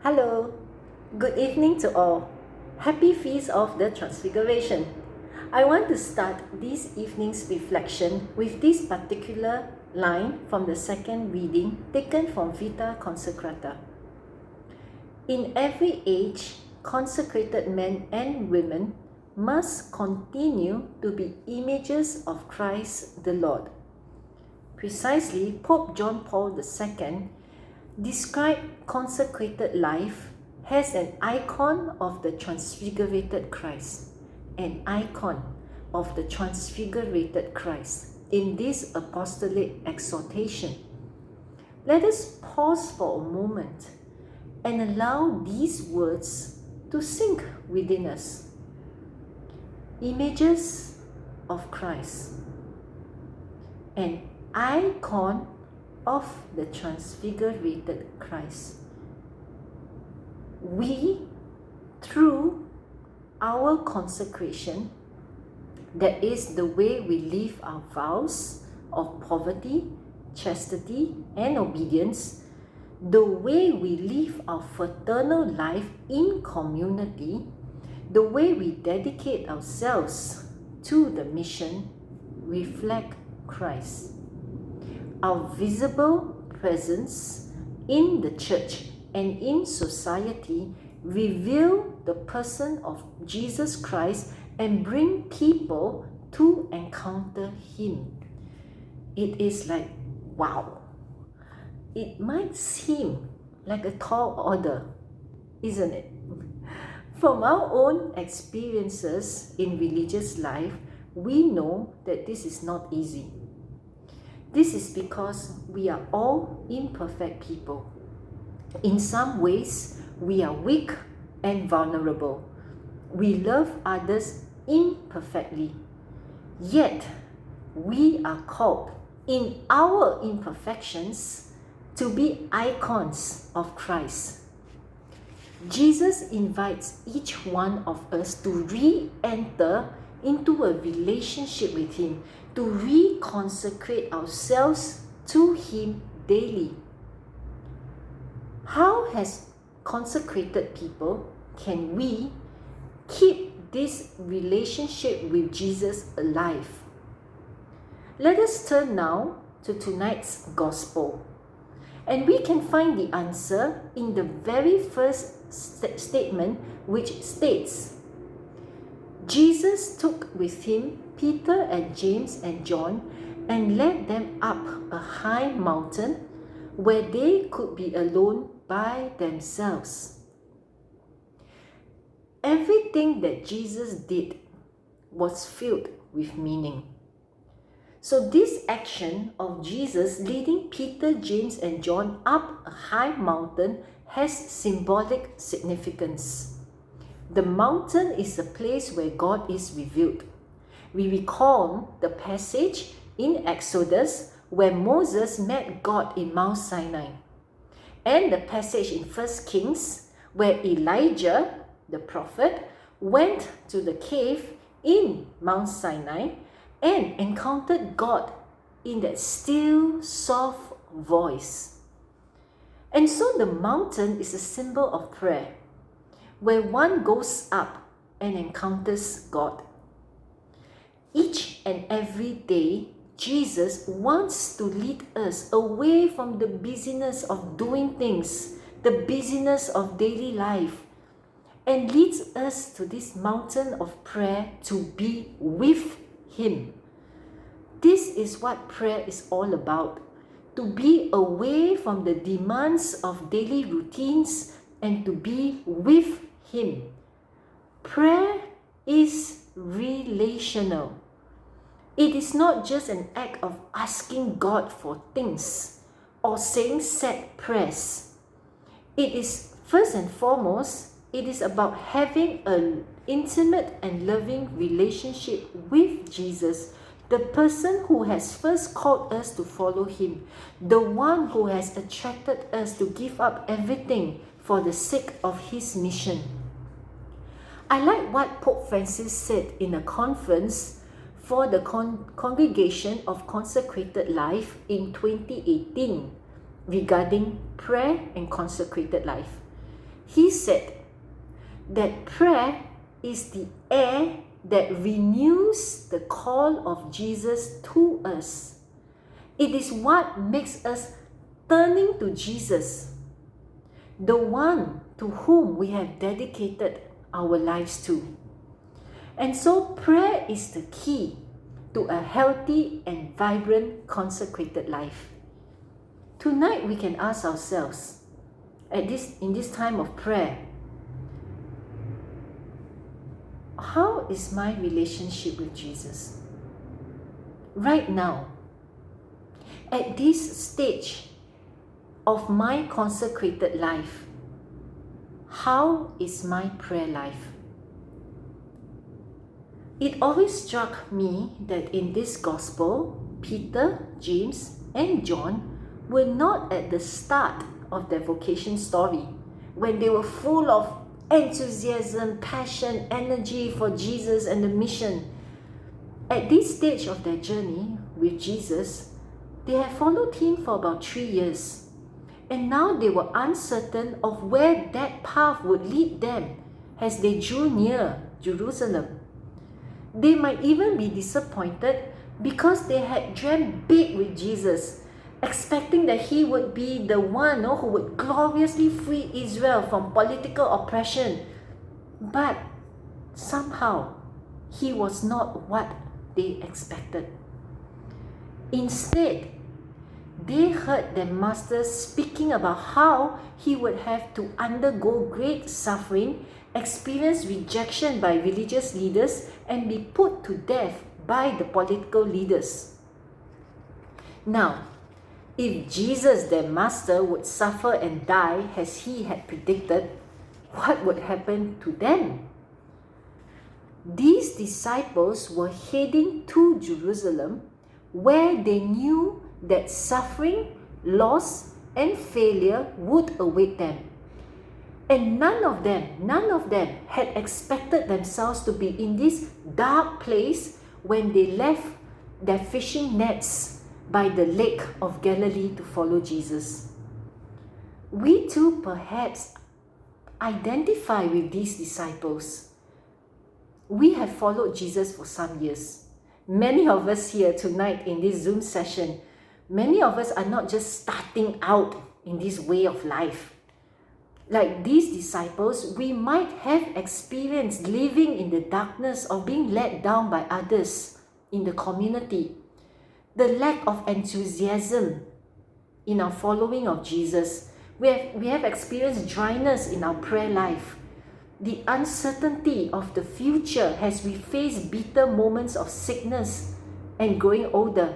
Hello, good evening to all. Happy Feast of the Transfiguration. I want to start this evening's reflection with this particular line from the second reading taken from Vita Consecrata. In every age, consecrated men and women must continue to be images of Christ the Lord. Precisely, Pope John Paul II described consecrated life as an icon of the transfigurated Christ, an icon of the transfigurated Christ in this apostolic exhortation. Let us pause for a moment and allow these words to sink within us. Images of Christ, an icon of the transfigurated Christ. We, through our consecration, that is the way we live our vows of poverty, chastity, and obedience, the way we live our fraternal life in community, the way we dedicate ourselves to the mission, reflect Christ. Our visible presence in the church and in society reveal the person of Jesus Christ and bring people to encounter Him. It is like, wow. It might seem like a tall order, isn't it? From our own experiences in religious life, we know that this is not easy. This is because we are all imperfect people. In some ways, we are weak and vulnerable. We love others imperfectly. Yet, we are called in our imperfections to be icons of Christ. Jesus invites each one of us to re-enter into a relationship with Him, to reconsecrate ourselves to Him daily. How, as consecrated people, can we keep this relationship with Jesus alive? Let us turn now to tonight's Gospel. And we can find the answer in the very first statement, which states, Jesus took with Him Peter and James and John and led them up a high mountain where they could be alone by themselves. Everything that Jesus did was filled with meaning. So this action of Jesus leading Peter, James, and John up a high mountain has symbolic significance. The mountain is the place where God is revealed. We recall the passage in Exodus where Moses met God in Mount Sinai, and the passage in 1 Kings where Elijah, the prophet, went to the cave in Mount Sinai and encountered God in that still, soft voice. And so the mountain is a symbol of prayer, where one goes up and encounters God. Each and every day, Jesus wants to lead us away from the busyness of doing things, the busyness of daily life, and leads us to this mountain of prayer to be with Him. This is what prayer is all about, to be away from the demands of daily routines and to be with Him. Prayer is relational. It is not just an act of asking God for things or saying sad prayers. It is first and foremost, it is about having an intimate and loving relationship with Jesus, the person who has first called us to follow Him, the one who has attracted us to give up everything for the sake of His mission. I like what Pope Francis said in a conference for the Congregation of Consecrated Life in 2018 regarding prayer and consecrated life. He said that prayer is the air that renews the call of Jesus to us. It is what makes us turning to Jesus, the one to whom we have dedicated our lives to. And so prayer is the key to a healthy and vibrant consecrated life. Tonight we can ask ourselves, in this time of prayer, how is my relationship with Jesus? Right now, at this stage of my consecrated life, how is my prayer life? It always struck me that in this gospel, Peter, James, and John were not at the start of their vocation story, when they were full of enthusiasm, passion, energy for Jesus and the mission. At this stage of their journey with Jesus, they had followed him for about 3 years, and now they were uncertain of where that path would lead them as they drew near Jerusalem. They might even be disappointed because they had dreamt big with Jesus, expecting that he would be the one who would gloriously free Israel from political oppression. But somehow, he was not what they expected. Instead, they heard their master speaking about how he would have to undergo great suffering, experience rejection by religious leaders, and be put to death by the political leaders. Now, if Jesus, their master, would suffer and die as he had predicted, what would happen to them? These disciples were heading to Jerusalem, where they knew that suffering, loss, and failure would await them. And none of them had expected themselves to be in this dark place when they left their fishing nets by the lake of Galilee to follow Jesus. We too perhaps identify with these disciples. We have followed Jesus for some years. Many of us here tonight in this Zoom session, many of us are not just starting out in this way of life. Like these disciples, we might have experienced living in the darkness of being let down by others in the community, the lack of enthusiasm in our following of Jesus. We have experienced dryness in our prayer life, the uncertainty of the future as we face bitter moments of sickness and growing older.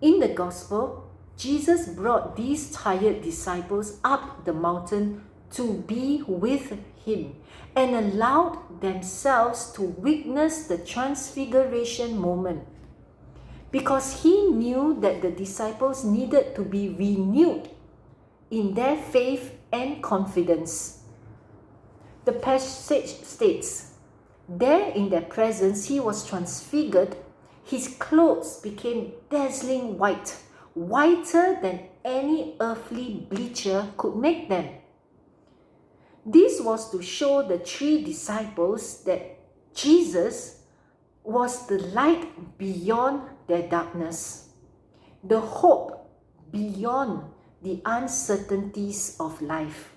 In the gospel, Jesus brought these tired disciples up the mountain to be with him and allowed themselves to witness the transfiguration moment, because he knew that the disciples needed to be renewed in their faith and confidence. The passage states, "There in their presence he was transfigured. His clothes became dazzling white, whiter than any earthly bleacher could make them." This was to show the 3 disciples that Jesus was the light beyond their darkness, the hope beyond the uncertainties of life.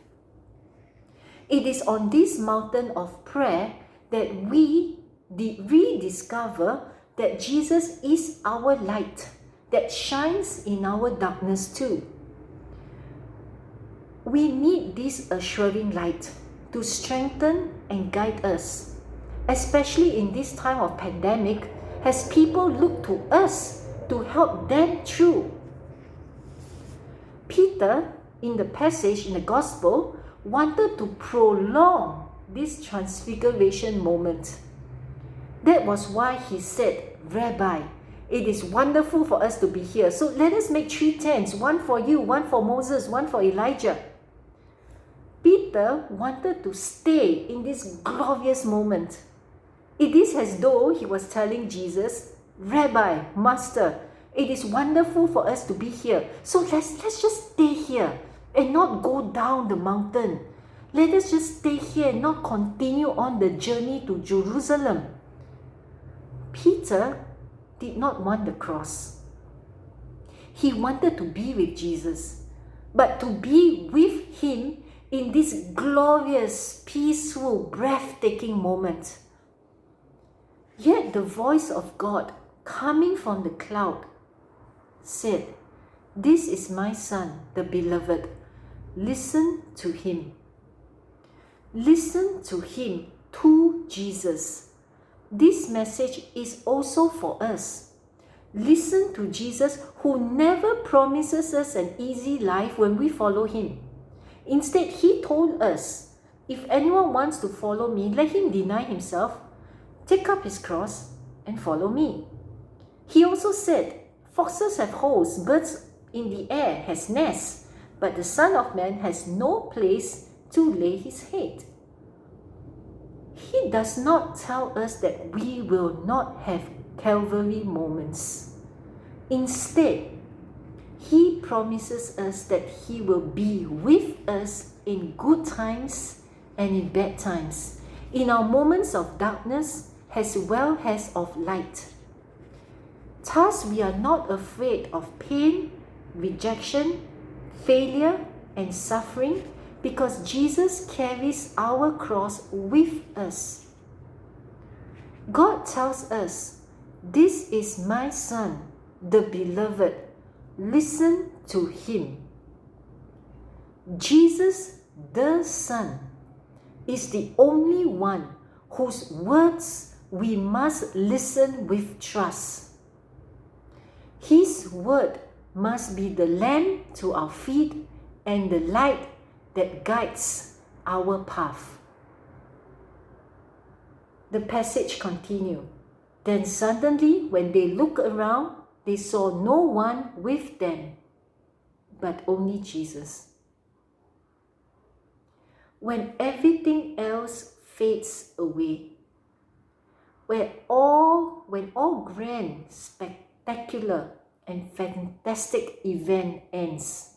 It is on this mountain of prayer that we rediscover that Jesus is our light that shines in our darkness too. We need this assuring light to strengthen and guide us, especially in this time of pandemic, as people look to us to help them through. Peter, in the passage in the gospel, wanted to prolong this transfiguration moment. That was why he said, "Rabbi, it is wonderful for us to be here. So let us make 3 tents, one for you, one for Moses, one for Elijah." Peter wanted to stay in this glorious moment. It is as though he was telling Jesus, "Rabbi, Master, it is wonderful for us to be here. So let's just stay here. and not go down the mountain. Let us just stay here and not continue on the journey to Jerusalem. Peter did not want the cross. He wanted to be with Jesus, but to be with him in this glorious, peaceful, breathtaking moment. Yet the voice of God coming from the cloud said, "This is my Son, the beloved. Listen to him." Listen to him, to Jesus. This message is also for us. Listen to Jesus, who never promises us an easy life when we follow him. Instead, he told us, if anyone wants to follow me, let him deny himself, take up his cross, and follow me. He also said, foxes have holes, birds in the air has nests, but the Son of Man has no place to lay his head. He does not tell us that we will not have Calvary moments. Instead, he promises us that he will be with us in good times and in bad times, in our moments of darkness as well as of light. Thus, we are not afraid of pain, rejection, failure, and suffering, because Jesus carries our cross with us. God tells us, "This is my Son, the beloved. Listen to him." Jesus, the Son, is the only one whose words we must listen with trust. His word must be the lamp to our feet and the light that guides our path. The passage continues. Then suddenly, when they looked around, they saw no one with them, but only Jesus. When everything else fades away, when all grand, spectacular, and fantastic event ends,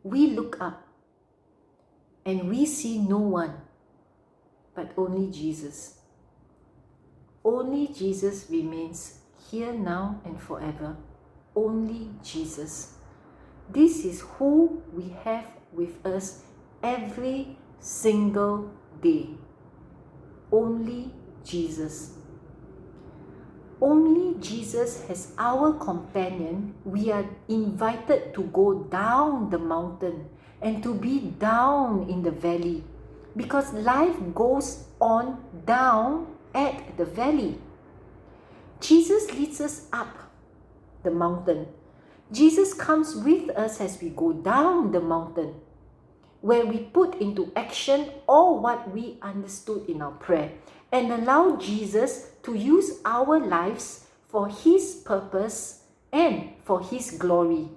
we look up and we see no one but only Jesus. Only Jesus remains here now and forever. Only Jesus. This is who we have with us every single day. Only Jesus. Only Jesus as our companion, we are invited to go down the mountain and to be down in the valley, because life goes on down at the valley. Jesus leads us up the mountain. Jesus comes with us as we go down the mountain, where we put into action all what we understood in our prayer and allow Jesus to use our lives for his purpose and for his glory.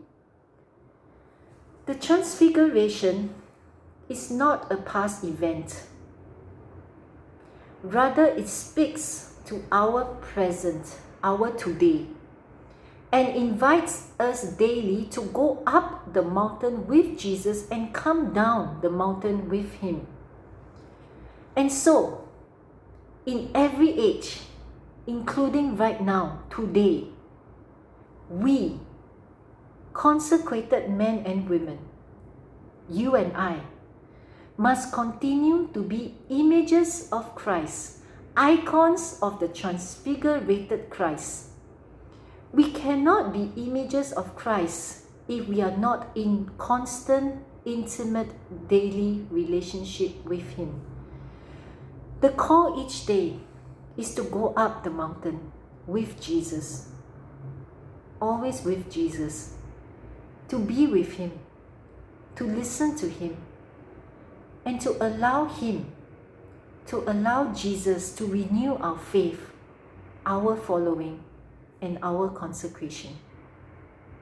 The Transfiguration is not a past event. Rather, it speaks to our present, our today, and invites us daily to go up the mountain with Jesus and come down the mountain with him. And so, in every age, including right now, today, we, consecrated men and women, you and I, must continue to be images of Christ, icons of the transfigurated Christ. We cannot be images of Christ if we are not in constant, intimate, daily relationship with him. The call each day is to go up the mountain with Jesus, always with Jesus, to be with him, to listen to him, and to allow Jesus to renew our faith, our following, and our consecration.